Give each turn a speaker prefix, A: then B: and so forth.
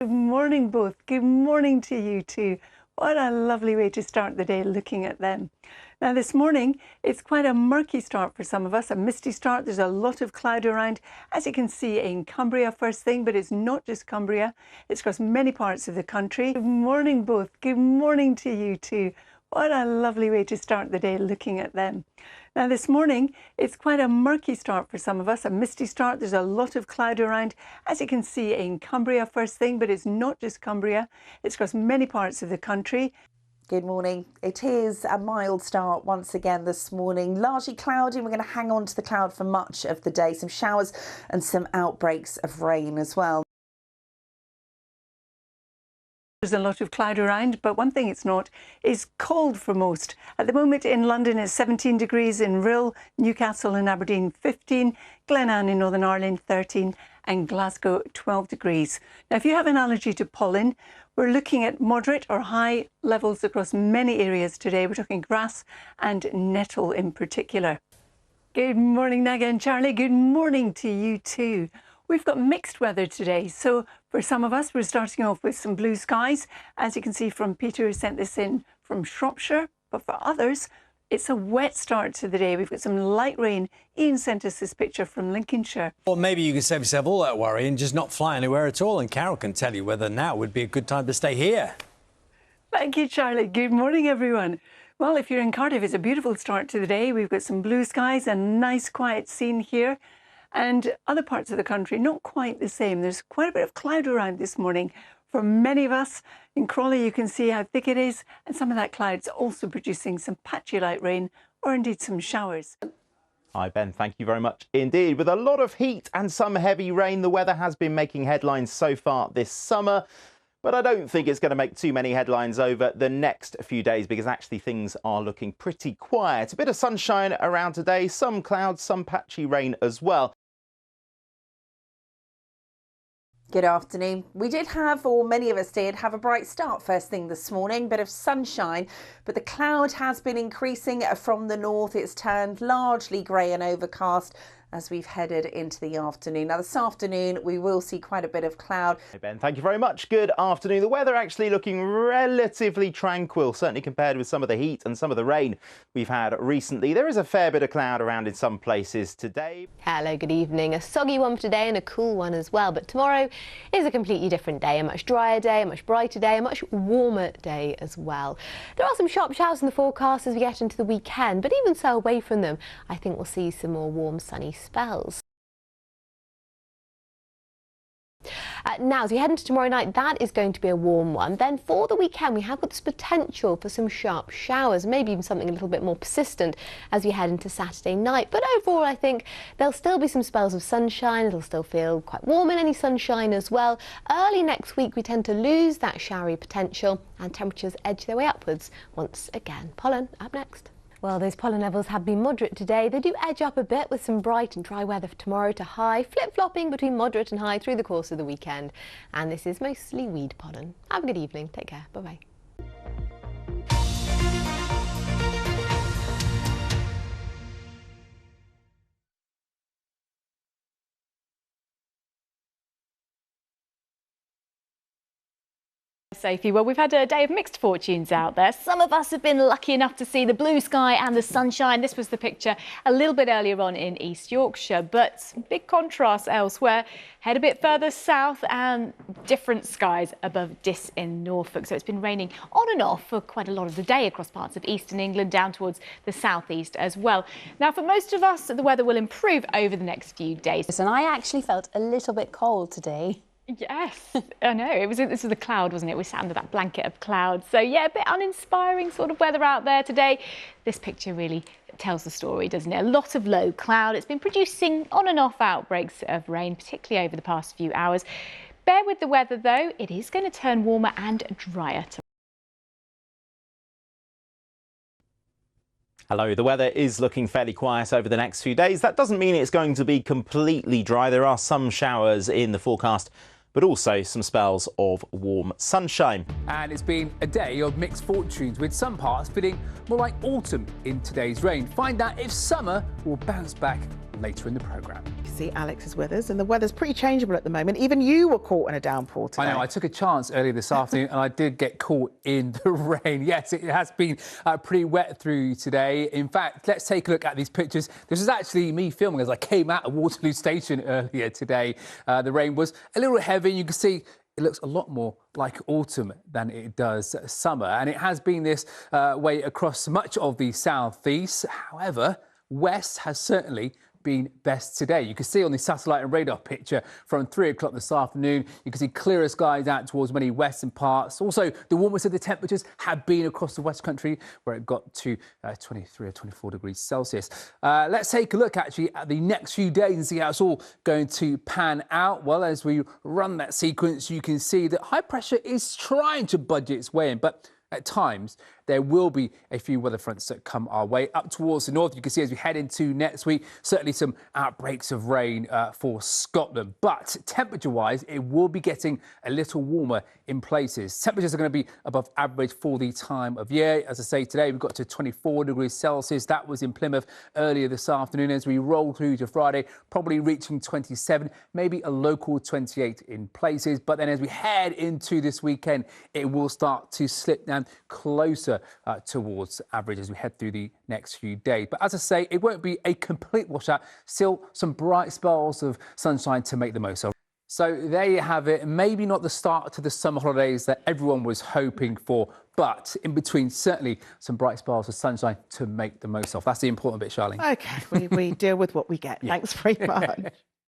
A: Good morning both. Good morning to you too. What a lovely way to start the day looking at them. Now this morning, it's quite a murky start for some of us, a misty start. There's a lot of cloud around, as you can see in Cumbria first thing, but it's not just Cumbria. It's across many parts of the country. Good morning both. Good morning to you too. What a lovely way to start the day looking at them. Now this morning, it's quite a murky start for some of us, a misty start. There's a lot of cloud around, as you can see in Cumbria first thing, but it's not just Cumbria. It's across many parts of the country.
B: Good morning. It is a mild start once again this morning. Largely cloudy. We're going to hang on to the cloud for much of the day. Some showers and some outbreaks of rain as well.
A: There's a lot of cloud around, but one thing it's not is cold for most. At the moment in London it's 17 degrees, in Rhyl, Newcastle and Aberdeen 15, Glenanne in Northern Ireland 13 and Glasgow 12 degrees. Now if you have an allergy to pollen, we're looking at moderate or high levels across many areas today. We're talking grass and nettle in particular. Good morning Naga and Charlie, good morning to you too. We've got mixed weather today, so for some of us we're starting off with some blue skies, as you can see from Peter who sent this in from Shropshire, but for others it's a wet start to the day. We've got some light rain. Ian sent us this picture from Lincolnshire.
C: Or maybe you can save yourself all that worry and just not fly anywhere at all, and Carol can tell you whether now would be a good time to stay here.
A: Thank you, Charlie. Good morning, everyone. Well, if you're in Cardiff, it's a beautiful start to the day. We've got some blue skies, a nice quiet scene here. And other parts of the country, not quite the same. There's quite a bit of cloud around this morning. For many of us in Crawley, you can see how thick it is, and some of that cloud's also producing some patchy light rain or indeed some showers.
D: Hi Ben, thank you very much indeed. With a lot of heat and some heavy rain, the weather has been making headlines so far this summer, but I don't think it's going to make too many headlines over the next few days because actually things are looking pretty quiet. A bit of sunshine around today, some clouds, some patchy rain as well.
B: Good afternoon. We did have, or many of us did, have a bright start first thing this morning. Bit of sunshine, but the cloud has been increasing from the north. It's turned largely grey and overcast as we've headed into the afternoon. Now this afternoon we will see quite a bit of cloud.
D: Hey Ben, thank you very much. Good afternoon. The weather actually looking relatively tranquil, certainly compared with some of the heat and some of the rain we've had recently. There is a fair bit of cloud around in some places today.
E: Hello, good evening. A soggy one for today and a cool one as well, but tomorrow is a completely different day, a much drier day, a much brighter day, a much warmer day as well. There are some sharp showers in the forecast as we get into the weekend, but even so, away from them, I think we'll see some more warm, sunny spells. Now, as we head into tomorrow night, that is going to be a warm one. Then for the weekend, we have got this potential for some sharp showers, maybe even something a little bit more persistent as we head into Saturday night. But overall, I think there'll still be some spells of sunshine. It'll still feel quite warm in any sunshine as well. Early next week, we tend to lose that showery potential and temperatures edge their way upwards once again. Pollen up next. Well, those pollen levels have been moderate today. They do edge up a bit with some bright and dry weather for tomorrow to high, flip-flopping between moderate and high through the course of the weekend. And this is mostly weed pollen. Have a good evening. Take care. Bye-bye.
F: Sophie, well, we've had a day of mixed fortunes out there. Some of us have been lucky enough to see the blue sky and the sunshine. This was the picture a little bit earlier on in East Yorkshire, but big contrast elsewhere. Head a bit further south and different skies above Diss in Norfolk. So it's been raining on and off for quite a lot of the day across parts of eastern England down towards the southeast as well. Now, for most of us, the weather will improve over the next few days.
G: And I actually felt a little bit cold today.
F: Yes, I know. This was the cloud, wasn't it? We sat under that blanket of clouds. So yeah, a bit uninspiring sort of weather out there today. This picture really tells the story, doesn't it? A lot of low cloud. It's been producing on and off outbreaks of rain, particularly over the past few hours. Bear with the weather though. It is going to turn warmer and drier tomorrow.
D: Hello, the weather is looking fairly quiet over the next few days. That doesn't mean it's going to be completely dry. There are some showers in the forecast, but also some spells of warm sunshine.
H: And it's been a day of mixed fortunes, with some parts feeling more like autumn in today's rain. Find out if summer will bounce back later in the programme.
B: You see Alex is with us, and the weather's pretty changeable at the moment. Even you were caught in a downpour today.
H: I know, I took a chance earlier this afternoon and I did get caught in the rain. Yes, it has been pretty wet through today. In fact, let's take a look at these pictures. This is actually me filming as I came out of Waterloo Station earlier today. The rain was a little heavy. You can see it looks a lot more like autumn than it does summer. And it has been this way across much of the southeast. However, west has certainly been best today. You can see on the satellite and radar picture from 3 o'clock this afternoon, you can see clearer skies out towards many western parts. Also, the warmest of the temperatures have been across the West Country, where it got to 23 or 24 degrees Celsius. Let's take a look actually at the next few days and see how it's all going to pan out. Well, as we run that sequence, you can see that high pressure is trying to budge its way in, but at times, there will be a few weather fronts that come our way. Up towards the north, you can see as we head into next week, certainly some outbreaks of rain for Scotland. But temperature-wise, it will be getting a little warmer in places. Temperatures are going to be above average for the time of year. As I say, today we've got to 24 degrees Celsius. That was in Plymouth earlier this afternoon. As we roll through to Friday, probably reaching 27, maybe a local 28 in places. But then as we head into this weekend, it will start to slip down closer towards average as we head through the next few days. But as I say, it won't be a complete washout. Still some bright spells of sunshine to make the most of. So there you have it. Maybe not the start to the summer holidays that everyone was hoping for, but in between, certainly some bright spells of sunshine to make the most of. That's the important bit, Charlene.
B: OK, we deal with what we get. Thanks very much.